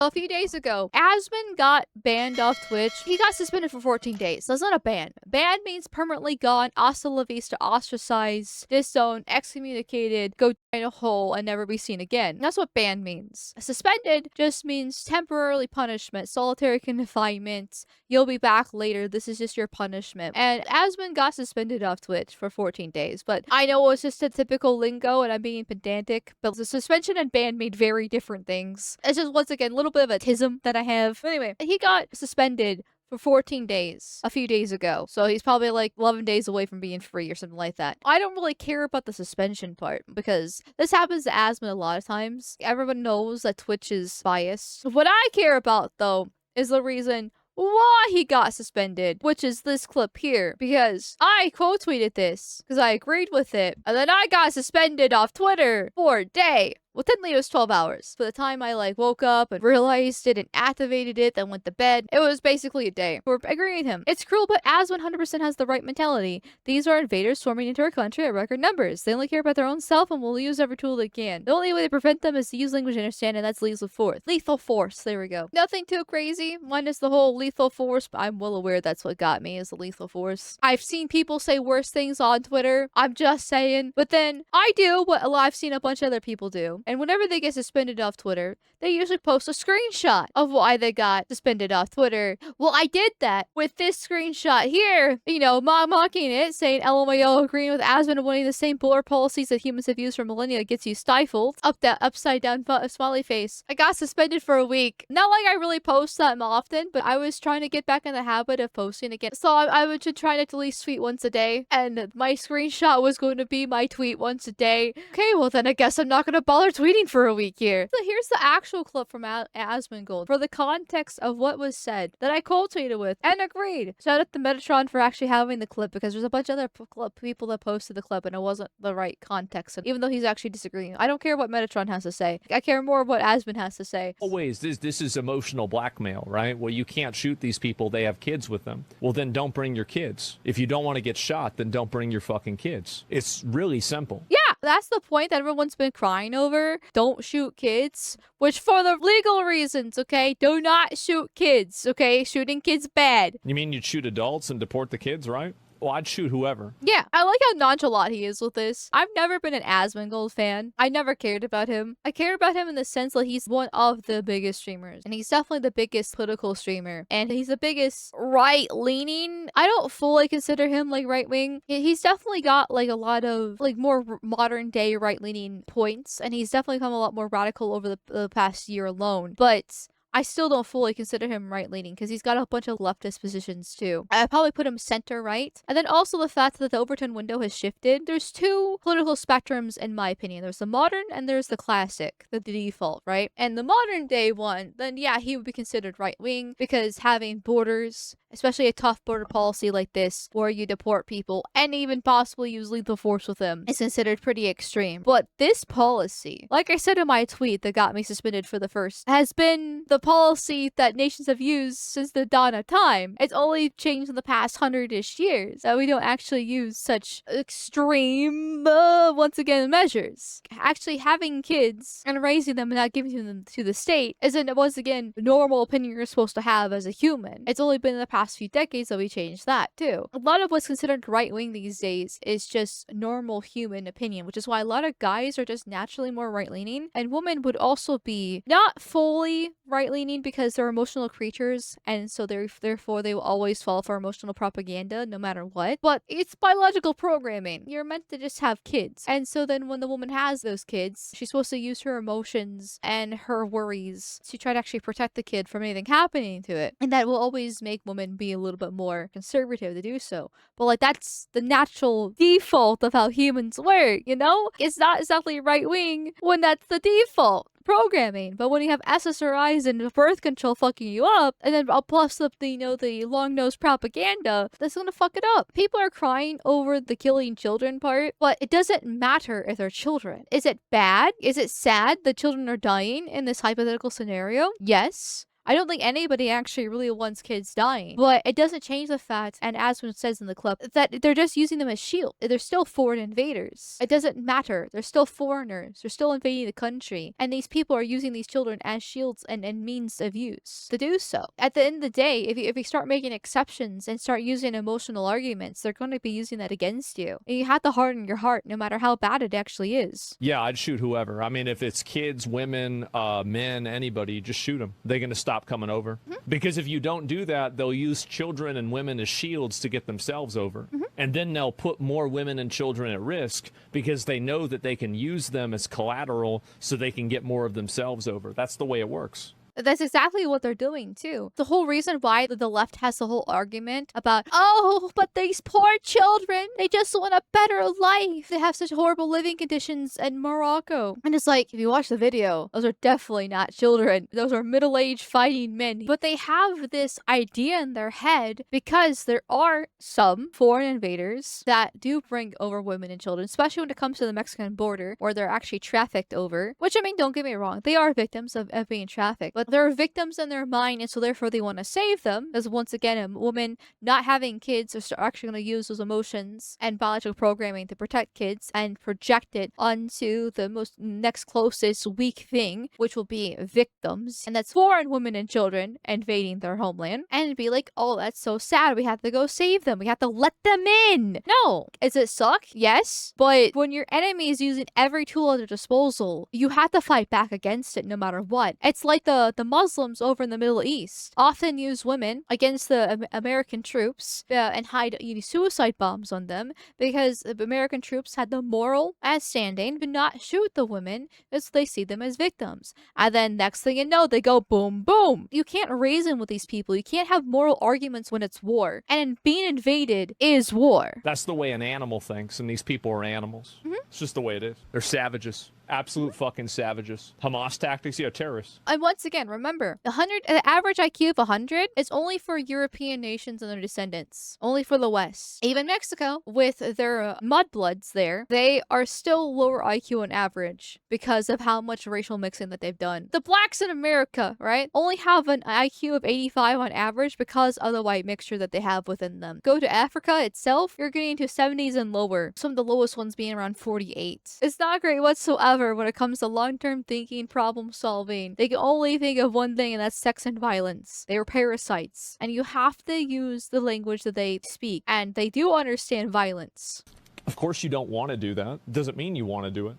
A few days ago, Asmon got banned off Twitch. He got suspended for 14 days. That's not a ban. Ban means permanently gone, hasta la vista, ostracized, disowned, excommunicated, go in a hole, and never be seen again. That's what ban means. Suspended just means temporarily punishment, solitary confinement. You'll be back later. This is just your punishment. And Asmon got suspended off Twitch for 14 days. But I know it's just a typical lingo and I'm being pedantic. But the suspension and ban mean very different things. It's just, once again, a little bit of a tism that I have. But anyway, he got suspended for 14 days a few days ago. So he's probably like 11 days away from being free or something like that. I don't really care about the suspension part because this happens to Asmon a lot of times. Everyone knows that Twitch is biased. What I care about, though, is the reason why he got suspended, which is this clip here, because I quote tweeted this because I agreed with it, and then I got suspended off Twitter for a day. Well, technically it was 12 hours. By the time I woke up and realized it and activated it, then went to bed, it was basically a day. We're agreeing with him. It's cruel, but As 100% has the right mentality. These are invaders swarming into our country at record numbers. They only care about their own self and will use every tool they can. The only way to prevent them is to use language they understand, and that's lethal force. Lethal force. There we go. Nothing too crazy. Minus the whole lethal force, but I'm well aware that's what got me, is the lethal force. I've seen people say worse things on Twitter. I'm just saying. But then I do what I've seen a bunch of other people do. And whenever they get suspended off Twitter, they usually post a screenshot of why they got suspended off Twitter. Well, I did that with this screenshot here, mocking it, saying LMAO agreeing with Asmon and wanting the same border policies that humans have used for millennia gets you stifled. That upside down smiley face. I got suspended for a week. Not like I really post that often, but I was trying to get back in the habit of posting again. So I would try to at least tweet once a day, and my screenshot was going to be my tweet once a day. Okay, well then I guess I'm not going to bother tweeting for a week here. So here's the actual clip from Asmongold for the context of what was said that I quote tweeted with and agreed. Shout out to Metatron for actually having the clip, because there's a bunch of other people that posted the clip and it wasn't the right context. And even though he's actually disagreeing, I don't care what Metatron has to say. I care more what Asmon has to say. Always, this is emotional blackmail, right? Well, you can't shoot these people. They have kids with them. Well, then don't bring your kids. If you don't want to get shot, then don't bring your fucking kids. It's really simple. Yeah, that's the point that everyone's been crying over. Don't shoot kids, which for the legal reasons, okay? Do not shoot kids, okay? Shooting kids bad. You mean you'd shoot adults and deport the kids, right? Well, I'd shoot whoever. Yeah, I like how nonchalant he is with this. I've never been an Asmongold fan. I never cared about him. I care about him in the sense that he's one of the biggest streamers. And he's definitely the biggest political streamer. And he's the biggest right-leaning. I don't fully consider him right-wing. He's definitely got a lot of more modern-day right-leaning points. And he's definitely become a lot more radical over the past year alone. But I still don't fully consider him right-leaning because he's got a bunch of leftist positions too. I probably put him center-right. And then also the fact that the Overton window has shifted. There's two political spectrums in my opinion. There's the modern and there's the classic, the default, right? And the modern day one, then yeah, he would be considered right-wing because having borders, especially a tough border policy like this where you deport people and even possibly use lethal force with them, is considered pretty extreme. But this policy, like I said in my tweet that got me suspended for the first, has been the policy that nations have used since the dawn of time. It's only changed in the past 100-ish years that we don't actually use such extreme, once again, measures. Actually having kids and raising them and not giving them to the state isn't, once again, the normal opinion you're supposed to have as a human. It's only been in the past few decades that we changed that too. A lot of what's considered right-wing these days is just normal human opinion, which is why a lot of guys are just naturally more right-leaning, and women would also be not fully right-leaning because they're emotional creatures, and so therefore they will always fall for emotional propaganda no matter what. But it's biological programming. You're meant to just have kids. And so then when the woman has those kids, she's supposed to use her emotions and her worries to try to actually protect the kid from anything happening to it. And that will always make women be a little bit more conservative to do so. But that's the natural default of how humans work, It's not exactly right-wing when that's the default programming. But when you have SSRIs and birth control fucking you up, and then plus the long-nosed propaganda, that's gonna fuck it up. People are crying over the killing children part, but it doesn't matter if they're children. Is it bad? Is it sad that children are dying in this hypothetical scenario? Yes. I don't think anybody actually really wants kids dying, but it doesn't change the fact, and as it says in the clip, that they're just using them as shield. They're still foreign invaders. It doesn't matter. They're still foreigners. They're still invading the country, and these people are using these children as shields and means of use to do so. At the end of the day, if you start making exceptions and start using emotional arguments, they're going to be using that against you. And you have to harden your heart, no matter how bad it actually is. Yeah, I'd shoot whoever. I mean, if it's kids, women, men, anybody, just shoot them. They're going to stop coming over. Because if you don't do that, they'll use children and women as shields to get themselves over. And then they'll put more women and children at risk because they know that they can use them as collateral so they can get more of themselves over. That's the way it works. That's exactly what they're doing too. The whole reason why the left has the whole argument about, oh, but these poor children, they just want a better life. They have such horrible living conditions in Morocco. And it's like, if you watch the video, those are definitely not children. Those are middle-aged fighting men. But they have this idea in their head because there are some foreign invaders that do bring over women and children, especially when it comes to the Mexican border where they're actually trafficked over. Which, I mean, don't get me wrong, they are victims of being trafficked. But they're victims in their mind, and so therefore they want to save them. Because once again, a woman not having kids is actually going to use those emotions and biological programming to protect kids and project it onto the most next closest weak thing, which will be victims. And that's foreign women and children invading their homeland. And be like, oh, that's so sad. We have to go save them. We have to let them in. No. Does it suck? Yes. But when your enemy is using every tool at their disposal, you have to fight back against it no matter what. It's like the Muslims over in the Middle East often use women against the American troops and hide suicide bombs on them because the American troops had the moral and standing to not shoot the women as they see them as victims. And then next thing you know, they go boom, boom. You can't reason with these people. You can't have moral arguments when it's war. And being invaded is war. That's the way an animal thinks, and these people are animals. It's just the way it is. They're savages. Absolute fucking savages. Hamas tactics, yeah, terrorists. And once again, remember, the average IQ of 100 is only for European nations and their descendants. Only for the West. Even Mexico, with their mudbloods there, they are still lower IQ on average because of how much racial mixing that they've done. The blacks in America, right, only have an IQ of 85 on average because of the white mixture that they have within them. Go to Africa itself, you're getting to 70s and lower. Some of the lowest ones being around 48. It's not great whatsoever when it comes to long-term thinking, problem solving. They can only think of one thing, and that's sex and violence. They are parasites. And you have to use the language that they speak. And they do understand violence. Of course you don't want to do that. Doesn't mean you want to do it.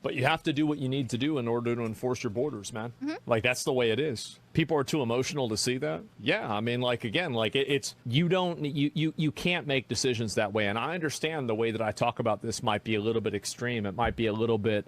But you have to do what you need to do in order to enforce your borders, man. Like, that's the way it is. People are too emotional to see that. Yeah, I mean, like, again, like, it's, you can't make decisions that way. And I understand the way that I talk about this might be a little bit extreme. It might be a little bit,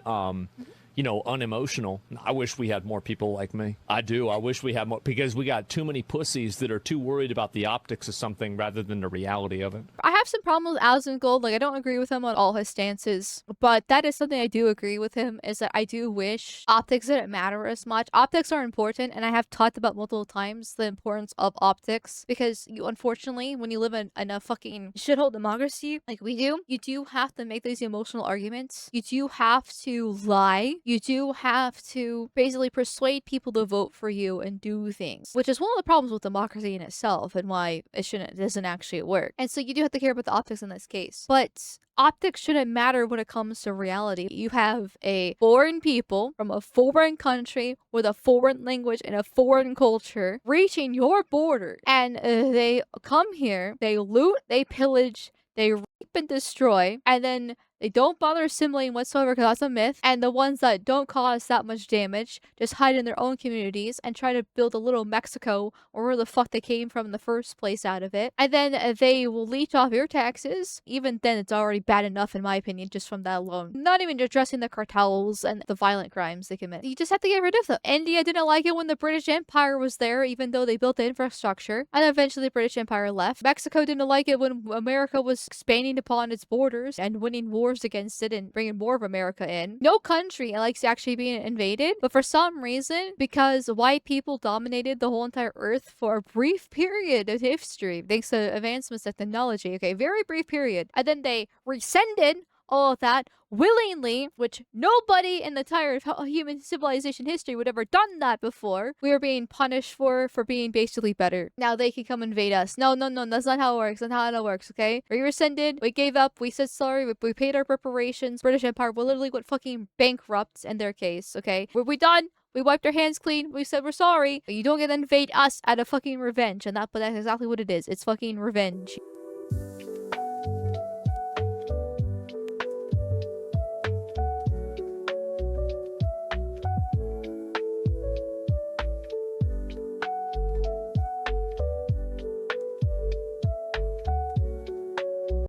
you know, unemotional. I wish we had more people like me. I do. I wish we had more, because we got too many pussies that are too worried about the optics of something rather than the reality of it. I have some problems with Asmongold. Like, I don't agree with him on all his stances, but that is something I do agree with him, is that I do wish optics didn't matter as much. Optics are important, and I have talked about multiple times the importance of optics, because you, unfortunately, when you live in a fucking shithole democracy like we do, you do have to make these emotional arguments. You do have to lie. You do have to basically persuade people to vote for you and do things, which is one of the problems with democracy in itself and why it doesn't actually work. And so you do have to care about the optics in this case. But optics shouldn't matter when it comes to reality. You have a foreign people from a foreign country with a foreign language and a foreign culture reaching your border, and they come here, they loot, they pillage, they rape and destroy, and then they don't bother assimilating whatsoever because that's a myth. And the ones that don't cause that much damage just hide in their own communities and try to build a little Mexico or where the fuck they came from in the first place out of it. And then they will leech off your taxes. Even then, it's already bad enough, in my opinion, just from that alone. Not even addressing the cartels and the violent crimes they commit. You just have to get rid of them. India didn't like it when the British Empire was there, even though they built the infrastructure. And eventually the British Empire left. Mexico didn't like it when America was expanding upon its borders and winning wars against it and bringing more of America in. No country likes actually being invaded, but for some reason, because white people dominated the whole entire earth for a brief period of history, thanks to advancements of technology, okay, very brief period, and then they rescinded all of that willingly, which nobody in the entire human civilization history would ever done that before. We were being punished for being basically better. Now they can come invade us. No, no, no, that's not how it works. That's not how it works, okay? We rescinded, we gave up, we said sorry, we paid our reparations. British Empire will literally went fucking bankrupt in their case, okay? Were we done? We wiped our hands clean. We said we're sorry. But you don't get to invade us out of fucking revenge. But that's exactly what it is. It's fucking revenge.